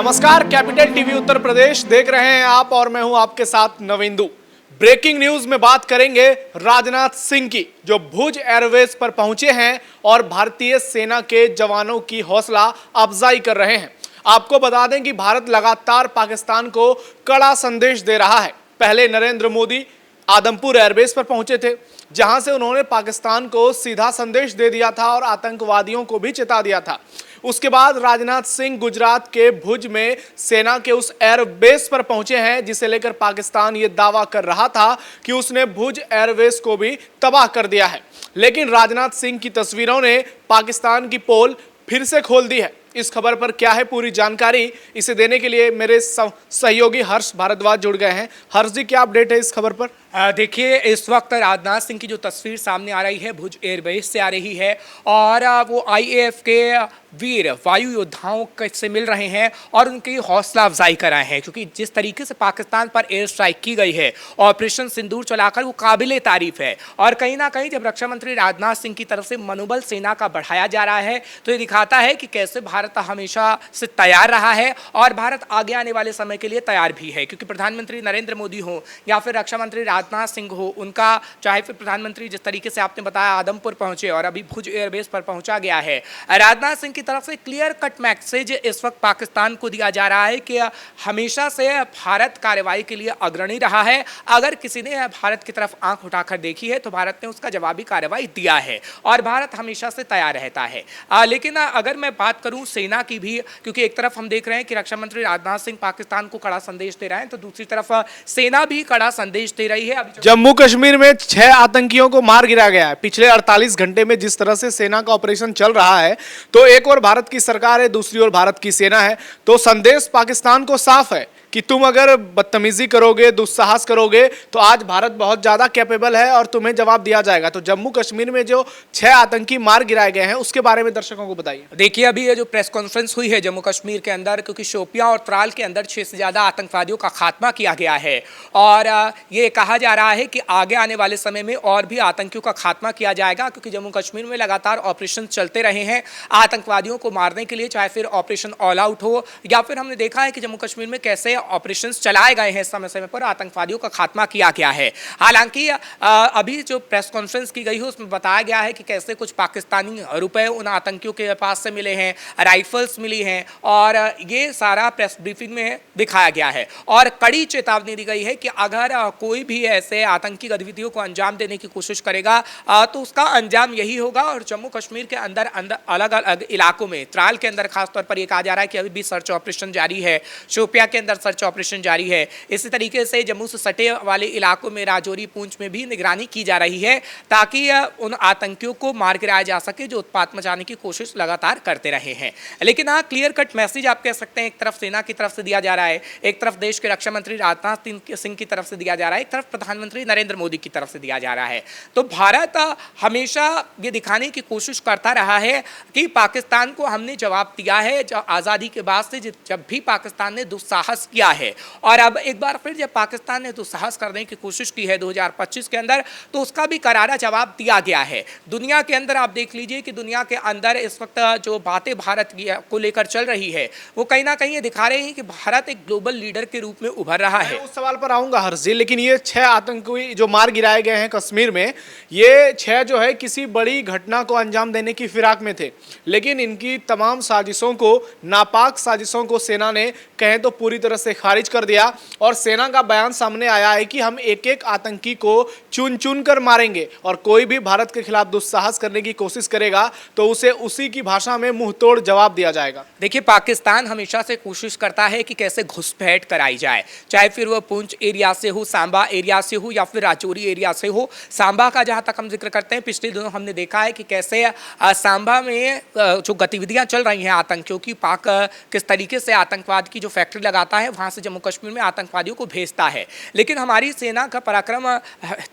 नमस्कार, capital TV Uttar Pradesh देख रहे हैं आप और मैं हूं आपके साथ नवेंदु। ब्रेकिंग न्यूज में बात करेंगे राजनाथ सिंह की, जो भुज एयरवेज पर पहुंचे हैं और भारतीय सेना के जवानों की हौसला अफजाई कर रहे हैं। आपको बता दें कि भारत लगातार पाकिस्तान को कड़ा संदेश दे रहा है। पहले नरेंद्र मोदी आदमपुर एयरबेस पर पहुंचे थे, जहां से उन्होंने पाकिस्तान को सीधा संदेश दे दिया था और आतंकवादियों को भी चेता दिया था। उसके बाद राजनाथ सिंह गुजरात के भुज में सेना के उस एयरबेस पर पहुंचे हैं, जिसे लेकर पाकिस्तान ये दावा कर रहा था कि उसने भुज एयरबेस को भी तबाह कर दिया है। लेकिन राजनाथ सिंह की तस्वीरों ने पाकिस्तान की पोल फिर से खोल दी है। इस खबर पर क्या है पूरी जानकारी, इसे देने के लिए मेरे सहयोगी हर्ष भारद्वाज जुड़ गए हैं। हर्ष जी, क्या अपडेट है इस खबर पर? देखिए, इस वक्त राजनाथ सिंह की जो तस्वीर सामने आ रही है भुज एयरबेस से आ रही है और वो आईएएफ के वीर वायु योद्धाओं से मिल रहे हैं और उनकी हौसला अफजाई कर रहे हैं, क्योंकि जिस तरीके से पाकिस्तान पर एयर स्ट्राइक की गई है, ऑपरेशन सिंदूर चलाकर, वो काबिले तारीफ है। और कहीं ना कहीं जब रक्षा मंत्री राजनाथ सिंह की तरफ से मनोबल सेना का बढ़ाया जा रहा है, तो ये दिखाता है कि कैसे भारत हमेशा से तैयार रहा है और भारत आगे आने वाले समय के लिए तैयार भी है। क्योंकि प्रधानमंत्री नरेंद्र मोदी हो या फिर रक्षा मंत्री राजनाथ सिंह हो, उनका चाहे फिर प्रधानमंत्री जिस तरीके से आपने बताया आदमपुर पहुंचे और अभी भुज एयरबेस पर पहुंचा गया है, राजनाथ सिंह की तरफ से क्लियर कट मैसेज इस वक्त पाकिस्तान को दिया जा रहा है कि हमेशा से भारत कार्रवाई के लिए अग्रणी रहा है। अगर किसी ने भारत की तरफ आंख उठाकर देखी है तो भारत ने उसका जवाबी कार्रवाई दिया है और भारत हमेशा से तैयार रहता है। लेकिन अगर मैं बात करूं सेना की भी, क्योंकि एक तरफ हम देख रहे हैं कि रक्षा मंत्री राजनाथ सिंह पाकिस्तान को कड़ा संदेश दे रहे हैं, तो दूसरी तरफ सेना भी कड़ा संदेश दे रही है। जम्मू कश्मीर में 6 आतंकियों को मार गिरा गया है। पिछले 48 घंटे में जिस तरह से सेना का ऑपरेशन चल रहा है, तो एक और भारत की सरकार है, दूसरी ओर भारत की सेना है, तो संदेश पाकिस्तान को साफ है कि तुम अगर बदतमीजी करोगे, दुस्साहस करोगे, तो आज भारत बहुत ज्यादा कैपेबल है और तुम्हें जवाब दिया जाएगा। तो जम्मू कश्मीर में जो 6 आतंकी मार गिराए गए हैं, उसके बारे में दर्शकों को बताइए। देखिए, अभी ये जो प्रेस कॉन्फ्रेंस हुई है जम्मू कश्मीर के अंदर, क्योंकि शोपियां और त्राल के अंदर 6 से ज्यादा आतंकवादियों का खात्मा किया गया है और ये कहा जा रहा है कि आगे आने वाले समय में और भी आतंकियों का खात्मा किया जाएगा, क्योंकि जम्मू कश्मीर में लगातार ऑपरेशन चलते रहे हैं आतंकवादियों को मारने के लिए, चाहे फिर ऑपरेशन ऑल आउट हो या फिर हमने देखा है कि जम्मू कश्मीर में कैसे ऑपरेशंस चलाए गए हैं, समय समय पर आतंकवादियों का खात्मा किया गया है। हालांकि अभी जो प्रेस कॉन्फ्रेंस की गई है उसमें बताया गया है कि कैसे कुछ पाकिस्तानी रुपए उन आतंकियों के पास से मिले हैं, राइफल्स मिली हैं और ये सारा प्रेस ब्रीफिंग में दिखाया गया है और कड़ी चेतावनी दी गई है कि अगर कोई भी ऐसे आतंकी गतिविधियों को अंजाम देने की कोशिश करेगा तो उसका अंजाम यही होगा। और जम्मू कश्मीर के अंदर अलग अलग इलाकों में, त्राल के अंदर खासतौर पर यह कहा जा रहा है कि अभी भी सर्च ऑपरेशन जारी है, शोपिया के अंदर सर्च ऑपरेशन जारी है। इसी तरीके से जम्मू से सटे वाले इलाकों में, राजौरी, पूंछ में भी निगरानी की जा रही है, ताकि उन आतंकियों को मार गिराया जा सके जो उत्पात मचाने की कोशिश लगातार करते रहे हैं। लेकिन हाँ, क्लियर कट मैसेज आप कह सकते हैं, एक तरफ सेना की तरफ से दिया जा रहा है, एक तरफ देश के रक्षा मंत्री राजनाथ सिंह की तरफ से दिया जा रहा है, एक तरफ प्रधानमंत्री नरेंद्र मोदी की तरफ से दिया जा रहा है। तो भारत हमेशा ये दिखाने की कोशिश करता रहा है कि पाकिस्तान को हमने जवाब दिया है। आज़ादी के बाद से जब भी पाकिस्तान ने दुस्साहस किया है और अब एक बार फिर जब पाकिस्तान ने दुस्साहस करने की कोशिश की है 2025 के अंदर, तो उसका भी करारा जवाब दिया गया है। दुनिया के अंदर आप देख लीजिए कि दुनिया के अंदर इस वक्त जो बातें भारत को लेकर चल रही है, वो कहीं ना कहीं ये दिखा रहे हैं कि भारत एक ग्लोबल लीडर के रूप में उभर रहा है। उस सवाल पर आऊंगा हर्ष जी, लेकिन ये 6 आतंकी जो मार गिराए गए हैं कश्मीर में, ये 6 जो है किसी बड़ी घटना को अंजाम देने की फिराक में थे, लेकिन इनकी तमाम साजिशों को, नापाक साजिशों को सेना ने कहें तो पूरी तरह से खारिज कर दिया और सेना का बयान सामने आया है कि हम एक एक आतंकी को चुन चुन कर मारेंगे और कोई भी भारत के खिलाफ दुस्साहस करने की कोशिश करेगा तो उसे उसी की भाषा में मुंह तोड़ जवाब दिया जाएगा। देखिए, पाकिस्तान हमेशा से कोशिश करता है कि कैसे घुसपैठ कराई जाए, चाहे फिर वह पुंछ एरिया से हो, सांबा एरिया से हो या फिर राजौरी एरिया से हो। सांबा का जहां तक हम जिक्र करते हैं, पिछले दिनों हमने देखा है कि कैसे सांबा में जो गतिविधियां चल रही हैं आतंकियों की, पाक किस तरीके से आतंकवाद की जो फैक्ट्री लगाता है वहाँ से जम्मू कश्मीर में आतंकवादियों को भेजता है। लेकिन हमारी सेना का पराक्रम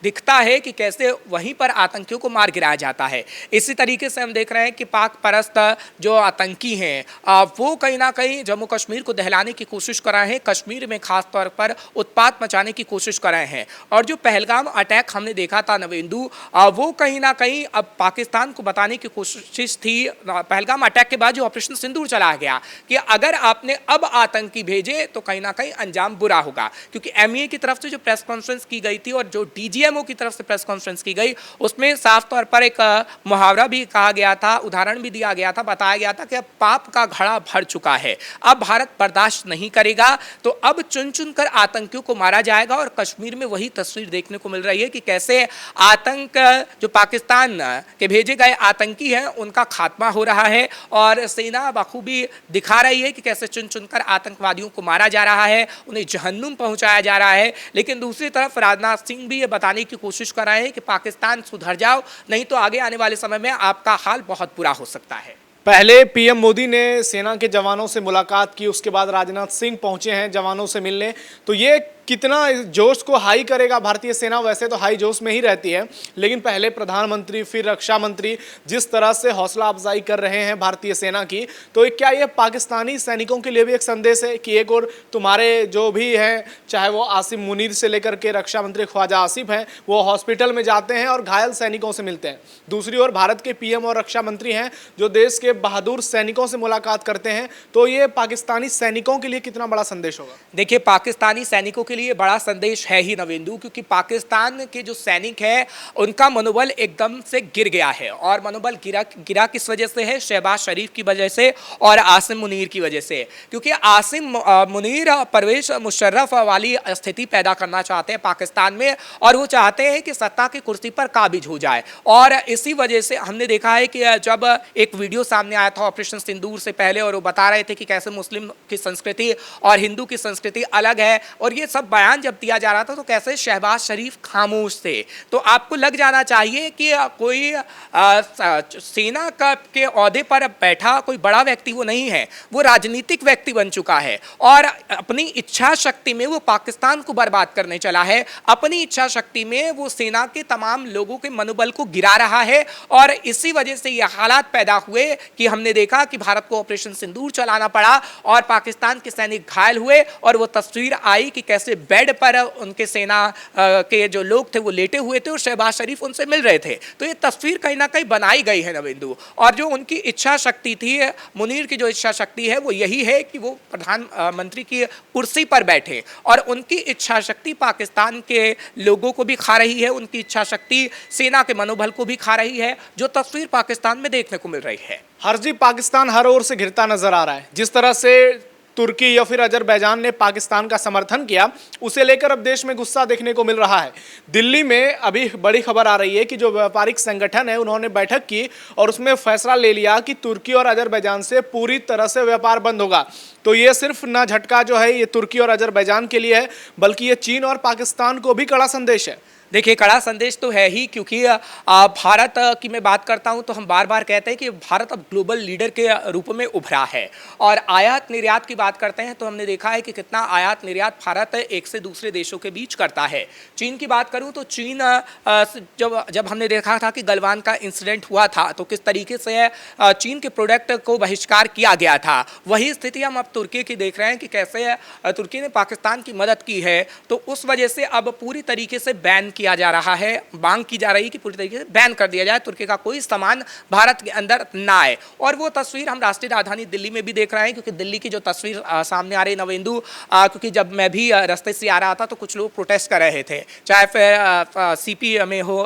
दिखता है कि कैसे वहीं पर आतंकियों को मार गिराया जाता है। इसी तरीके से हम देख रहे हैं कि पाक परस्त जो आतंकी हैं वो कहीं ना कहीं जम्मू कश्मीर को दहलाने की कोशिश कर रहे हैं, कश्मीर में खास तौर पर उत्पात मचाने की कोशिश कर रहे हैं। और जो पहलगाम अटैक हमने देखा था नवेंदु, वो कहीं ना कहीं अब पाकिस्तान को बताने की कोशिश थी। पहलगाम अटैक के बाद जो ऑपरेशन सिंदूर चला गया कि अगर आपने अब आतंकी भेजे तो कहीं ना कहीं अंजाम बुरा होगा, क्योंकि एमईए की तरफ से जो प्रेस कॉन्फ्रेंस की गई थी और जो डीजीएमओ की तरफ से प्रेस कॉन्फ्रेंस की गई उसमें साफ तौर पर एक मुहावरा भी कहा गया था, उदाहरण भी दिया गया था, बताया गया था कि अब पाप का घड़ा भर चुका है, अब भारत बर्दाश्त नहीं करेगा, तो अब चुन चुन कर आतंकियों को मारा जाएगा। और कश्मीर में वही तस्वीर देखने को मिल रही है कि कैसे आतंक जो पाकिस्तान के भेजे गए आतंकी हैं उनका खात्मा हो रहा है और सेना बखूबी दिखा रही है कि कैसे चुन चुनकर आतंकवादियों को मारा जा रहा है, उन्हें जहन्नुम पहुंचाया जा रहा है। लेकिन दूसरी तरफ राजनाथ सिंह भी ये बताने की कोशिश कर रहे हैं कि पाकिस्तान सुधर जाओ, नहीं तो आगे आने वाले समय में आपका हाल बहुत बुरा हो सकता है। पहले पीएम मोदी ने सेना के जवानों से मुलाकात की, उसके बाद राजनाथ सिंह पहुंचे हैं जवानों से मिलने, तो ये कितना जोश को हाई करेगा भारतीय सेना। वैसे तो हाई जोश में ही रहती है, लेकिन पहले प्रधानमंत्री फिर रक्षा मंत्री जिस तरह से हौसला अफजाई कर रहे हैं भारतीय सेना की, तो क्या ये पाकिस्तानी सैनिकों के लिए भी एक संदेश है कि एक और तुम्हारे जो भी हैं, चाहे वो आसिम मुनीर से लेकर के रक्षा मंत्री ख्वाजा आसिफ हैं, वो हॉस्पिटल में जाते हैं और घायल सैनिकों से मिलते हैं। दूसरी ओर भारत के पीएम और रक्षा मंत्री हैं जो देश के बहादुर सैनिकों से मुलाकात करते हैं, तो ये पाकिस्तानी सैनिकों के लिए कितना बड़ा संदेश होगा? देखिए, पाकिस्तानी सैनिकों के लिए बड़ा संदेश है ही नवेंदु, क्योंकि पाकिस्तान के जो सैनिक हैं उनका मनोबल एकदम से गिर गया है। और मनोबल गिरा किस वजह से है? शहबाज शरीफ की वजह से और आसिम मुनीर की वजह से। क्योंकि आसिम मुनीर परवेज मुशर्रफ वाली स्थिति पैदा करना चाहते हैं पाकिस्तान में, और वो चाहते हैं कि सत्ता की कुर्सी पर काबिज हो जाए। और इसी वजह से हमने देखा है कि जब एक वीडियो सामने आया था ऑपरेशन सिंदूर से पहले, और वो बता रहे थे कि कैसे मुस्लिम की संस्कृति और हिंदू की संस्कृति अलग है, और ये सब बयान जब दिया जा रहा था तो कैसे शहबाज शरीफ खामोश थे। तो आपको लग जाना चाहिए कि कोई सेना के ओहदे पर बैठा कोई बड़ा व्यक्ति वो नहीं है, वो राजनीतिक व्यक्ति बन चुका है और अपनी इच्छा शक्ति में वो पाकिस्तान को बर्बाद करने चला है। अपनी इच्छा शक्ति में वो सेना के तमाम लोगों के मनोबल को गिरा रहा है, और इसी वजह से ये हालात पैदा हुए कि हमने देखा कि भारत को ऑपरेशन सिंदूर चलाना पड़ा और पाकिस्तान के सैनिक घायल हुए। और वो तस्वीर आई कि कैसे बेड पर उनके सेना के जो लोग थे वो लेटे हुए थे और शहबाज शरीफ उनसे मिल रहे थे। तो ये तस्वीर कहीं ना कहीं बनाई गई है नवेंदु, और जो उनकी इच्छा शक्ति थी, मुनीर की जो इच्छा शक्ति है वो यही है कि वो प्रधानमंत्री की कुर्सी पर बैठे, और उनकी इच्छा शक्ति पाकिस्तान के लोगों को भी खा रही है, उनकी इच्छा शक्ति सेना के मनोबल को भी खा रही है, जो तस्वीर पाकिस्तान में देखने को मिल रही है। हरजी पाकिस्तान हर ओर से घिरता नजर आ रहा है। जिस तरह से तुर्की या फिर अजरबैजान ने पाकिस्तान का समर्थन किया, उसे लेकर अब देश में गुस्सा देखने को मिल रहा है। दिल्ली में अभी बड़ी खबर आ रही है कि जो व्यापारिक संगठन है उन्होंने बैठक की और उसमें फैसला ले लिया कि तुर्की और अजरबैजान से पूरी तरह से व्यापार बंद होगा। तो ये सिर्फ ना झटका जो है ये तुर्की और अजरबैजान के लिए है, बल्कि ये चीन और पाकिस्तान को भी कड़ा संदेश है। देखिए, कड़ा संदेश तो है ही, क्योंकि भारत की मैं बात करता हूं तो हम बार बार कहते हैं कि भारत अब ग्लोबल लीडर के रूप में उभरा है। और आयात निर्यात की बात करते हैं तो हमने देखा है कि कितना आयात निर्यात भारत एक से दूसरे देशों के बीच करता है। चीन की बात करूं तो चीन जब हमने देखा था कि गलवान का इंसिडेंट हुआ था तो किस तरीके से चीन के प्रोडक्ट को बहिष्कार किया गया था, वही स्थिति हम अब तुर्की की देख रहे हैं कि कैसे तुर्की ने पाकिस्तान की मदद की है। तो उस वजह से अब पूरी तरीके से बैन किया जा रहा है, मांग की जा रही है कि पूरी तरीके से बैन कर दिया जाए, तुर्की का कोई सामान भारत के अंदर ना आए। और वो तस्वीर हम राष्ट्रीय राजधानी दिल्ली में भी देख रहे हैं, क्योंकि दिल्ली की जो तस्वीर सामने आ रही नवेंदु, क्योंकि जब मैं भी रास्ते से आ रहा था तो कुछ लोग प्रोटेस्ट कर रहे थे, चाहे फिर सीपी में हो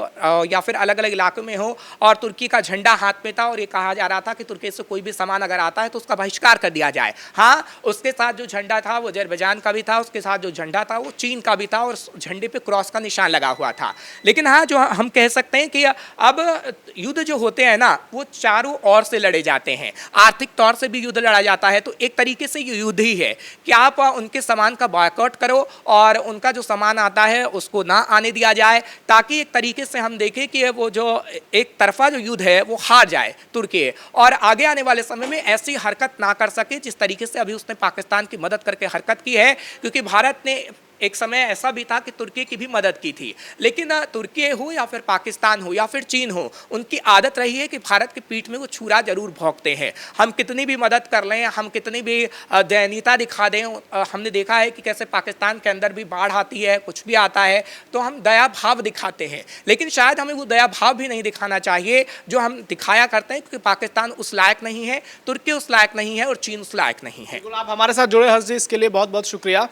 या फिर अलग अलग इलाकों में हो, और तुर्की का झंडा हाथ में था और ये कहा जा रहा था कि तुर्की से कोई भी सामान अगर आता है तो उसका बहिष्कार कर दिया जाए। हाँ, उसके साथ जो झंडा था वो अजरबैजान का भी था, उसके साथ जो झंडा था वो चीन का भी था, और झंडे पे क्रॉस का निशान लगा हुआ था। लेकिन हाँ, जो हम कह सकते हैं कि अब युद्ध जो होते हैं ना वो चारों ओर से लड़े जाते हैं। आर्थिक तौर से भी युद्ध लड़ा जाता है, तो एक तरीके से ये युद्ध ही है कि आप उनके सामान का बॉयकॉट करो और उनका जो सामान आता है उसको ना आने दिया जाए, ताकि एक तरीके से हम देखें कि वो जो एक तरफा जो युद्ध है वो हार जाए तुर्की, और आगे आने वाले समय में ऐसी हरकत ना कर सके जिस तरीके से अभी उसने पाकिस्तान की मदद करके हरकत की है, क्योंकि भारत ने एक समय ऐसा भी था कि तुर्की की भी मदद की थी, लेकिन तुर्की हो या फिर पाकिस्तान हो या फिर चीन हो, उनकी आदत रही है कि भारत की पीठ में वो छुरा जरूर भोंकते हैं। हम कितनी भी मदद कर लें, हम कितनी भी दयनीयता दिखा दें, हमने देखा है कि कैसे पाकिस्तान के अंदर भी बाढ़ आती है, कुछ भी आता है तो हम दया भाव दिखाते हैं, लेकिन शायद हमें वो दया भाव भी नहीं दिखाना चाहिए जो हम दिखाया करते हैं, क्योंकि पाकिस्तान उस लायक नहीं है, तुर्की उस लायक नहीं है और चीन उस लायक नहीं है। बिल्कुल, आप हमारे साथ जुड़े हर्ष जी, इसके लिए बहुत बहुत शुक्रिया।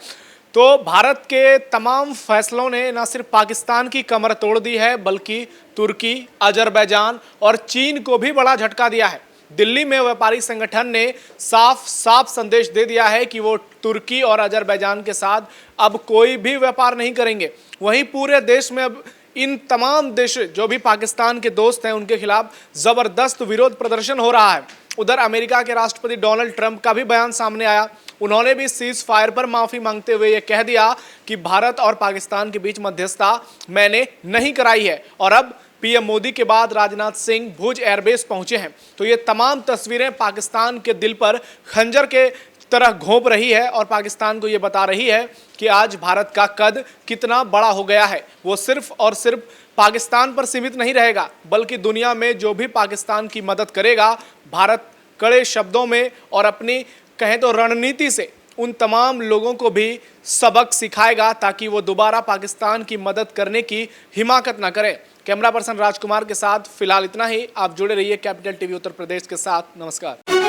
तो भारत के तमाम फैसलों ने न सिर्फ पाकिस्तान की कमर तोड़ दी है, बल्कि तुर्की, अजरबैजान और चीन को भी बड़ा झटका दिया है। दिल्ली में व्यापारी संगठन ने साफ साफ संदेश दे दिया है कि वो तुर्की और अजरबैजान के साथ अब कोई भी व्यापार नहीं करेंगे। वहीं पूरे देश में अब इन तमाम देश जो भी पाकिस्तान के दोस्त हैं उनके खिलाफ जबरदस्त विरोध प्रदर्शन हो रहा है। उधर अमेरिका के राष्ट्रपति डोनाल्ड ट्रंप का भी बयान सामने आया। उन्होंने भी सीज फायर पर माफी मांगते हुए यह कह दिया कि भारत और पाकिस्तान के बीच मध्यस्थता मैंने नहीं कराई है। और अब पीएम मोदी के बाद राजनाथ सिंह भुज एयरबेस पहुंचे हैं। तो ये तमाम तस्वीरें पाकिस्तान के दिल पर खंजर के तरह घोंप रही है और पाकिस्तान को ये बता रही है कि आज भारत का कद कितना बड़ा हो गया है। वो सिर्फ और सिर्फ पाकिस्तान पर सीमित नहीं रहेगा, बल्कि दुनिया में जो भी पाकिस्तान की मदद करेगा, भारत कड़े शब्दों में और अपनी कहें तो रणनीति से उन तमाम लोगों को भी सबक सिखाएगा, ताकि वो दोबारा पाकिस्तान की मदद करने की हिमाकत ना करें। कैमरा पर्सन राजकुमार के साथ फिलहाल इतना ही। आप जुड़े रहिए कैपिटल टीवी उत्तर प्रदेश के साथ। नमस्कार।